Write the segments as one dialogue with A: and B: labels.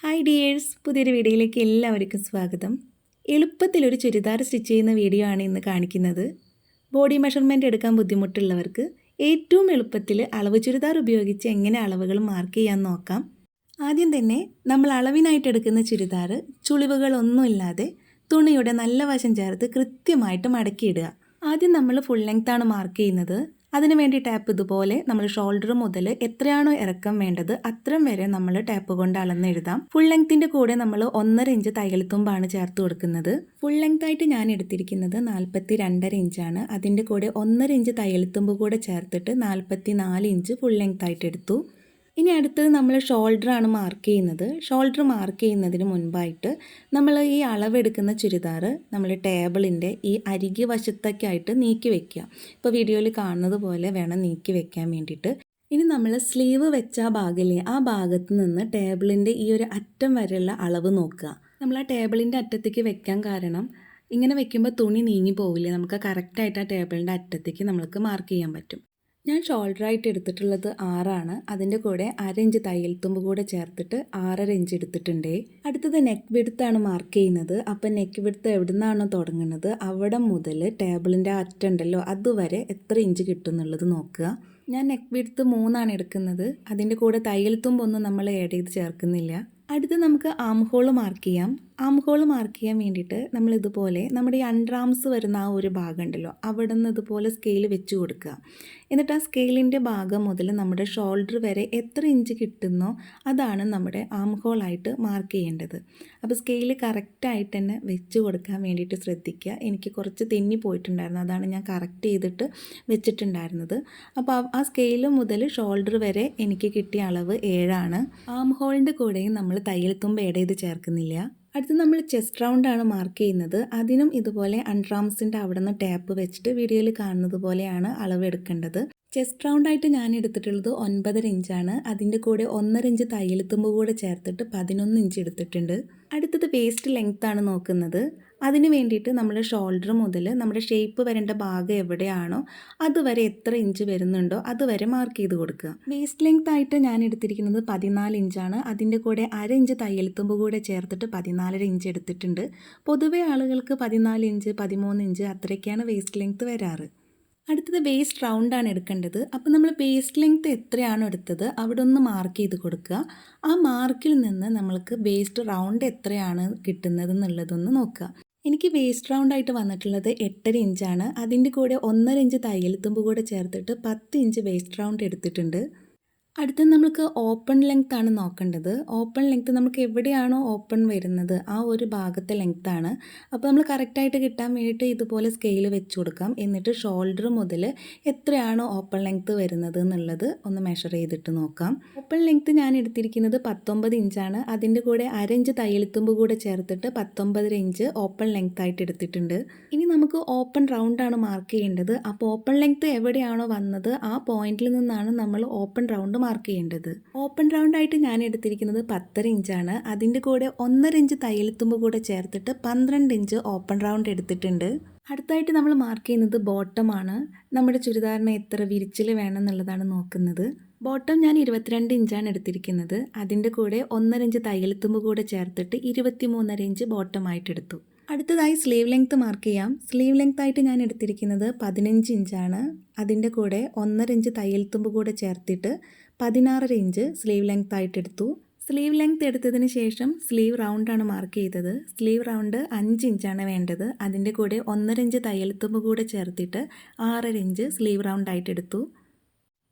A: Hi dears, പുതിയൊരു വീഡിയോയിലേക്ക് എല്ലാവർക്കും സ്വാഗതം. എളുപ്പത്തിലൊരു ചുരിദാർ സ്റ്റിച്ച് ചെയ്യുന്ന വീഡിയോ ആണ് ഇന്ന് കാണിക്കുന്നത്. ബോഡി മെഷർമെൻറ്റ് എടുക്കാൻ ബുദ്ധിമുട്ടുള്ളവർക്ക് ഏറ്റവും എളുപ്പത്തിൽ അളവ് ചുരിദാർ ഉപയോഗിച്ച് എങ്ങനെ അളവുകൾ മാർക്ക് ചെയ്യാൻ നോക്കാം. ആദ്യം തന്നെ നമ്മൾ അളവിനായിട്ട് എടുക്കുന്ന ചുരിദാർ ചുളിവുകളൊന്നുമില്ലാതെ തുണിയുടെ നല്ല വശം ചേർത്ത് കൃത്യമായിട്ട് മടക്കിയിടുക. ആദ്യം നമ്മൾ ഫുൾ ലെങ്ത് ആണ് മാർക്ക് ചെയ്യുന്നത്. അതിന് വേണ്ടി ടാപ്പ് ഇതുപോലെ നമ്മൾ ഷോൾഡർ മുതൽ എത്രയാണോ ഇറക്കം വേണ്ടത് അത്രയും വരെ നമ്മൾ ടാപ്പ് കൊണ്ട് അളന്നെഴുതാം. ഫുൾ ലെങ്ത്തിന്റെ കൂടെ നമ്മൾ 1.5 ഇഞ്ച് തയ്യൽത്തുമ്പാണ് ചേർത്ത് കൊടുക്കുന്നത്. ഫുൾ ലെങ്ത് ആയിട്ട് ഞാൻ എടുത്തിരിക്കുന്നത് 42.5 ഇഞ്ചാണ്. അതിൻ്റെ കൂടെ 1.5 ഇഞ്ച് തയ്യൽത്തുമ്പ് കൂടെ ചേർത്തിട്ട് 44 ഇഞ്ച് ഫുൾ ലെങ്ത് ആയിട്ട് എടുത്തു. ഇനി അടുത്തത് നമ്മൾ ഷോൾഡറാണ് മാർക്ക് ചെയ്യുന്നത്. ഷോൾഡർ മാർക്ക് ചെയ്യുന്നതിന് മുൻപായിട്ട് നമ്മൾ ഈ അളവെടുക്കുന്ന ചുരിദാർ നമ്മൾ ടേബിളിൻ്റെ ഈ അരികെ വശത്തൊക്കെയായിട്ട് നീക്കി വെക്കുക. ഇപ്പോൾ വീഡിയോയിൽ കാണുന്നത് പോലെ വേണം നീക്കി വെക്കാൻ വേണ്ടിയിട്ട്. ഇനി നമ്മൾ സ്ലീവ് വെച്ച ഭാഗമില്ലേ, ആ ഭാഗത്ത് നിന്ന് ടേബിളിൻ്റെ ഈ ഒരു അറ്റം വരെയുള്ള അളവ് നോക്കുക. നമ്മൾ ആ ടേബിളിൻ്റെ അറ്റത്തേക്ക് വെക്കാൻ കാരണം ഇങ്ങനെ വെക്കുമ്പോൾ തുണി നീങ്ങി പോവില്ലേ, നമുക്ക് കറക്റ്റായിട്ട് ആ ടേബിളിൻ്റെ അറ്റത്തേക്ക് നമുക്ക് മാർക്ക് ചെയ്യാൻ പറ്റും. ഞാൻ ഷോൾഡറായിട്ട് എടുത്തിട്ടുള്ളത് 6 ആണ്. അതിൻ്റെ കൂടെ 1/2 ഇഞ്ച് തയ്യൽത്തുമ്പ് കൂടെ ചേർത്തിട്ട് 6.5 ഇഞ്ച് എടുത്തിട്ടുണ്ട്. അടുത്തത് നെക്ക് വിഡ്ത്താണ് മാർക്ക് ചെയ്യുന്നത്. അപ്പം നെക്ക് വിഡ്ത്ത് എവിടെ നിന്നാണോ തുടങ്ങുന്നത് അവിടെ മുതൽ ടേബിളിൻ്റെ അറ്റുണ്ടല്ലോ അതുവരെ എത്ര ഇഞ്ച് കിട്ടും എന്നുള്ളത് നോക്കുക. ഞാൻ നെക്ക് വിഡ്ത്ത് 3 ആണ് എടുക്കുന്നത്. അതിൻ്റെ കൂടെ തയ്യൽത്തുമ്പൊന്നും നമ്മൾ ആഡ് ചെയ്ത് ചേർക്കുന്നില്ല. അടുത്ത് നമുക്ക് ആം ഹോൾ മാർക്ക് ചെയ്യാം. ആം ഹോൾ മാർക്ക് ചെയ്യാൻ വേണ്ടിയിട്ട് നമ്മൾ ഇതുപോലെ നമ്മുടെ ഈ അണ്ടർ ആംസ് വരുന്ന ആ ഒരു ഭാഗം ഉണ്ടല്ലോ അവിടെ നിന്ന് ഇതുപോലെ സ്കെയിൽ വെച്ച് കൊടുക്കുക. എന്നിട്ട് ആ സ്കെയിലിൻ്റെ ഭാഗം മുതൽ നമ്മുടെ ഷോൾഡർ വരെ എത്ര ഇഞ്ച് കിട്ടുന്നോ അതാണ് നമ്മുടെ ആം ഹോളായിട്ട് മാർക്ക് ചെയ്യേണ്ടത്. അപ്പോൾ സ്കെയിൽ കറക്റ്റായിട്ട് തന്നെ വെച്ച് കൊടുക്കാൻ വേണ്ടിയിട്ട് ശ്രദ്ധിക്കുക. എനിക്ക് കുറച്ച് തെന്നി പോയിട്ടുണ്ടായിരുന്നു, അതാണ് ഞാൻ കറക്റ്റ് ചെയ്തിട്ട് വെച്ചിട്ടുണ്ടായിരുന്നത്. അപ്പോൾ ആ സ്കെയിൽ മുതൽ ഷോൾഡർ വരെ എനിക്ക് കിട്ടിയ അളവ് 7 ആണ്. ആം ഹോളിൻ്റെ കൂടെയും നമ്മൾ തയ്യൽത്തുമ്പ് ആഡ് ചെയ്ത് ചേർക്കുന്നില്ല. അടുത്ത് നമ്മൾ ചെസ്റ്റ് റൗണ്ടാണ് മാർക്ക് ചെയ്യുന്നത്. അതിനും ഇതുപോലെ അണ്ടർ ആംസിൻ്റെ അവിടെ നിന്ന് ടാപ്പ് വെച്ചിട്ട് വീഡിയോയിൽ കാണുന്നത് പോലെയാണ് അളവ് എടുക്കേണ്ടത്. ചെസ്റ്റ് റൗണ്ടായിട്ട് ഞാൻ എടുത്തിട്ടുള്ളത് 9.5 ഇഞ്ചാണ്. അതിൻ്റെ കൂടെ 1.5 ഇഞ്ച് തയ്യൽത്തുമ്പ് കൂടെ ചേർത്തിട്ട് 11 ഇഞ്ച് എടുത്തിട്ടുണ്ട്. അടുത്തത് വേസ്റ്റ് ലെങ്ത് ആണ് നോക്കുന്നത്. അതിന് വേണ്ടിയിട്ട് നമ്മൾ ഷോൾഡർ മുതൽ നമ്മുടെ ഷേപ്പ് വരേണ്ട ഭാഗം എവിടെയാണോ അതുവരെ എത്ര ഇഞ്ച് വരുന്നുണ്ടോ അതുവരെ മാർക്ക് ചെയ്ത് കൊടുക്കുക. വേസ്റ്റ് ലെങ്ത് ആയിട്ട് ഞാൻ എടുത്തിരിക്കുന്നത് 14 ഇഞ്ചാണ്. അതിൻ്റെ കൂടെ 1/2 ഇഞ്ച് തയ്യൽത്തുമ്പ് കൂടെ ചേർത്തിട്ട് 14.5 ഇഞ്ച് എടുത്തിട്ടുണ്ട്. പൊതുവെ ആളുകൾക്ക് 14 ഇഞ്ച് 13 ഇഞ്ച് അത്രയൊക്കെയാണ് വേസ്റ്റ് ലെങ്ത് വരാറ്. അടുത്തത് വേസ്റ്റ് റൗണ്ടാണ് എടുക്കേണ്ടത്. അപ്പോൾ നമ്മൾ വേസ്റ്റ് ലെങ്ത് എത്രയാണോ എടുത്തത് അവിടെ ഒന്ന് മാർക്ക് ചെയ്ത് കൊടുക്കുക. ആ മാർക്കിൽ നിന്ന് നമ്മൾക്ക് വേസ്റ്റ് റൗണ്ട് എത്രയാണ് കിട്ടുന്നത് എന്നുള്ളതൊന്ന് നോക്കുക. എനിക്ക് വേസ്റ്റ് റൗണ്ടായിട്ട് വന്നിട്ടുള്ളത് 8.5 ഇഞ്ചാണ്. അതിൻ്റെ കൂടെ 1.5 ഇഞ്ച് തയ്യൽത്തുമ്പ് കൂടെ ചേർത്തിട്ട് 10 ഇഞ്ച് വേസ്റ്റ് റൗണ്ട് എടുത്തിട്ടുണ്ട്. അടുത്ത് നമുക്ക് ഓപ്പൺ ലെങ്ത് ആണ് നോക്കേണ്ടത്. ഓപ്പൺ ലെങ്ത് നമുക്ക് എവിടെയാണോ ഓപ്പൺ വരുന്നത് ആ ഒരു ഭാഗത്തെ ലെങ്ത് ആണ്. അപ്പോൾ നമ്മൾ കറക്റ്റായിട്ട് കിട്ടാൻ വേണ്ടിയിട്ട് ഇതുപോലെ സ്കെയിൽ വെച്ച് കൊടുക്കാം. എന്നിട്ട് ഷോൾഡർ മുതൽ എത്രയാണോ ഓപ്പൺ ലെങ്ത് വരുന്നത് എന്നുള്ളത് ഒന്ന് മെഷർ ചെയ്തിട്ട് നോക്കാം. ഓപ്പൺ ലെങ്ത് ഞാൻ എടുത്തിരിക്കുന്നത് 19 ഇഞ്ചാണ്. അതിൻ്റെ കൂടെ 1/2 ഇഞ്ച് തയ്യൽത്തുമ്പ് കൂടെ ചേർത്തിട്ട് 19.5 ഇഞ്ച് ഓപ്പൺ ലെങ്ത് ആയിട്ട് എടുത്തിട്ടുണ്ട്. ഇനി നമുക്ക് ഓപ്പൺ റൗണ്ടാണ് മാർക്ക് ചെയ്യേണ്ടത്. അപ്പോൾ ഓപ്പൺ ലെങ്ത് എവിടെയാണോ വന്നത് ആ പോയിന്റിൽ നിന്നാണ് നമ്മൾ ഓപ്പൺ റൗണ്ട് മാർക്ക് ചെയ്യേണ്ടത്. ഓപ്പൺ റൗണ്ട് ആയിട്ട് ഞാൻ എടുത്തിരിക്കുന്നത് 10.5 ഇഞ്ചാണ്. അതിൻ്റെ കൂടെ 1.5 ഇഞ്ച് തയ്യൽത്തുമ്പ് കൂടെ ചേർത്തിട്ട് 12 ഇഞ്ച് ഓപ്പൺ റൗണ്ട് എടുത്തിട്ടുണ്ട്. അടുത്തായിട്ട് നമ്മൾ മാർക്ക് ചെയ്യുന്നത് ബോട്ടം ആണ്. നമ്മുടെ ചുരിദാറിന് എത്ര വിരിച്ചിൽ വേണം എന്നുള്ളതാണ് നോക്കുന്നത്. ബോട്ടം ഞാൻ 22 ഇഞ്ചാണ് എടുത്തിരിക്കുന്നത്. അതിൻ്റെ കൂടെ 1.5 ഇഞ്ച് തയ്യൽത്തുമ്പ് കൂടെ ചേർത്തിട്ട് 23.5 ഇഞ്ച് ബോട്ടമായിട്ട് എടുത്തു. അടുത്തതായി സ്ലീവ് ലെങ്ത് മാർക്ക് ചെയ്യാം. സ്ലീവ് ലെങ്ത് ആയിട്ട് ഞാൻ എടുത്തിരിക്കുന്നത് 15 ഇഞ്ചാണ്. അതിൻ്റെ കൂടെ 1.5 ഇഞ്ച് തയ്യൽത്തുമ്പ് കൂടെ ചേർത്തിട്ട് 16.5 ഇഞ്ച് സ്ലീവ് ലെങ്ത് ആയിട്ട് എടുത്തു. സ്ലീവ് ലെങ്ത് എടുത്തതിന് ശേഷം സ്ലീവ് റൗണ്ടാണ് മാർക്ക് ചെയ്തത്. സ്ലീവ് റൗണ്ട് 5 ഇഞ്ചാണ് വേണ്ടത്. അതിൻ്റെ കൂടെ 1.5 ഇഞ്ച് തയ്യൽത്തുമ്പ് കൂടെ ചേർത്തിട്ട് 6.5 ഇഞ്ച് സ്ലീവ് റൗണ്ട് ആയിട്ട് എടുത്തു.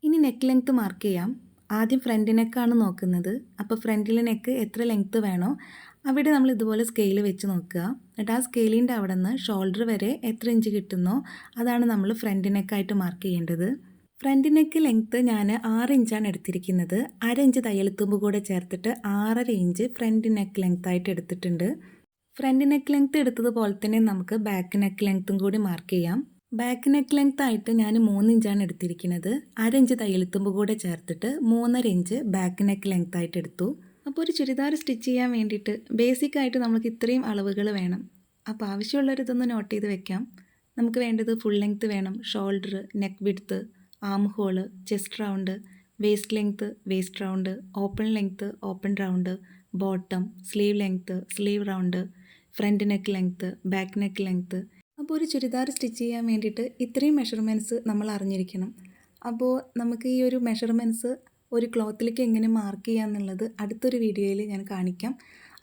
A: ഇനി നെക്ക് ലെങ്ത് മാർക്ക് ചെയ്യാം. ആദ്യം ഫ്രണ്ട് നെക്കാണ് നോക്കുന്നത്. അപ്പോൾ ഫ്രണ്ടിലെ നെക്ക് എത്ര ലെങ്ത്ത് വേണോ അവിടെ നമ്മൾ ഇതുപോലെ സ്കെയിൽ വെച്ച് നോക്കുക. എന്നിട്ട് ആ സ്കെയിലിൻ്റെ അവിടെ നിന്ന് ഷോൾഡർ വരെ എത്ര ഇഞ്ച് കിട്ടുന്നോ അതാണ് നമ്മൾ ഫ്രണ്ട് നെക്കായിട്ട് മാർക്ക് ചെയ്യേണ്ടത്. ഫ്രണ്ട് നെക്ക് ലെങ്ത്ത് ഞാൻ 6 ഇഞ്ചാണ് എടുത്തിരിക്കുന്നത്. 1/2 ഇഞ്ച് തയ്യൽത്തുമ്പ് കൂടെ ചേർത്തിട്ട് 6.5 ഇഞ്ച് ഫ്രണ്ട് നെക്ക് ലെങ്ത് ആയിട്ട് എടുത്തിട്ടുണ്ട്. ഫ്രണ്ട് നെക്ക് ലെങ്ത്ത് എടുത്തതുപോലെ തന്നെ നമുക്ക് ബാക്ക് നെക്ക് ലെങ്ത്തും കൂടി മാർക്ക് ചെയ്യാം. ബാക്ക് നെക്ക് ലെങ്ത് ആയിട്ട് ഞാൻ 3 ഇഞ്ചാണ് എടുത്തിരിക്കുന്നത്. 1/2 ഇഞ്ച് തയ്യൽത്തുമ്പ് കൂടെ ചേർത്തിട്ട് 3.5 ഇഞ്ച് ബാക്ക് നെക്ക് ലെങ്ത് ആയിട്ട് എടുത്തു. അപ്പോൾ ഒരു ചുരിദാർ സ്റ്റിച്ച് ചെയ്യാൻ വേണ്ടിയിട്ട് ബേസിക്കായിട്ട് നമുക്ക് ഇത്രയും അളവുകൾ വേണം. അപ്പോൾ ആവശ്യമുള്ളവരിതൊന്ന് നോട്ട് ചെയ്ത് വെക്കാം. നമുക്ക് വേണ്ടത് ഫുൾ ലെങ്ത് വേണം, shoulder, neck width, arm hole, chest round, waist length, waist round, open length, open round, bottom, sleeve length, sleeve round, front neck length, back neck length. അപ്പോൾ ഒരു ചുരിദാർ സ്റ്റിച്ച് ചെയ്യാൻ വേണ്ടിയിട്ട് ഇത്രയും മെഷർമെൻറ്റ്സ് നമ്മൾ അറിഞ്ഞിരിക്കണം. അപ്പോൾ നമുക്ക് ഈ ഒരു മെഷർമെൻറ്റ്സ് ഒരു ക്ലോത്തിലേക്ക് എങ്ങനെ മാർക്ക് ചെയ്യുക എന്നുള്ളത് അടുത്തൊരു വീഡിയോയിൽ ഞാൻ കാണിക്കാം.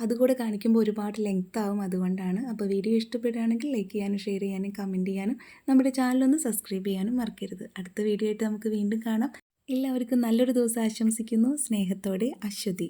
A: അതുകൂടെ കാണിക്കുമ്പോൾ ഒരുപാട് ലെങ്ത് ആവും, അതുകൊണ്ടാണ്. അപ്പോൾ വീഡിയോ ഇഷ്ടപ്പെടുകയാണെങ്കിൽ ലൈക്ക് ചെയ്യാനും ഷെയർ ചെയ്യാനും കമൻറ്റ് ചെയ്യാനും നമ്മുടെ ചാനലൊന്ന് സബ്സ്ക്രൈബ് ചെയ്യാനും മറക്കരുത്. അടുത്ത വീഡിയോ ആയിട്ട് നമുക്ക് വീണ്ടും കാണാം. എല്ലാവർക്കും നല്ലൊരു ദിവസം ആശംസിക്കുന്നു. സ്നേഹത്തോടെ, അശ്വതി.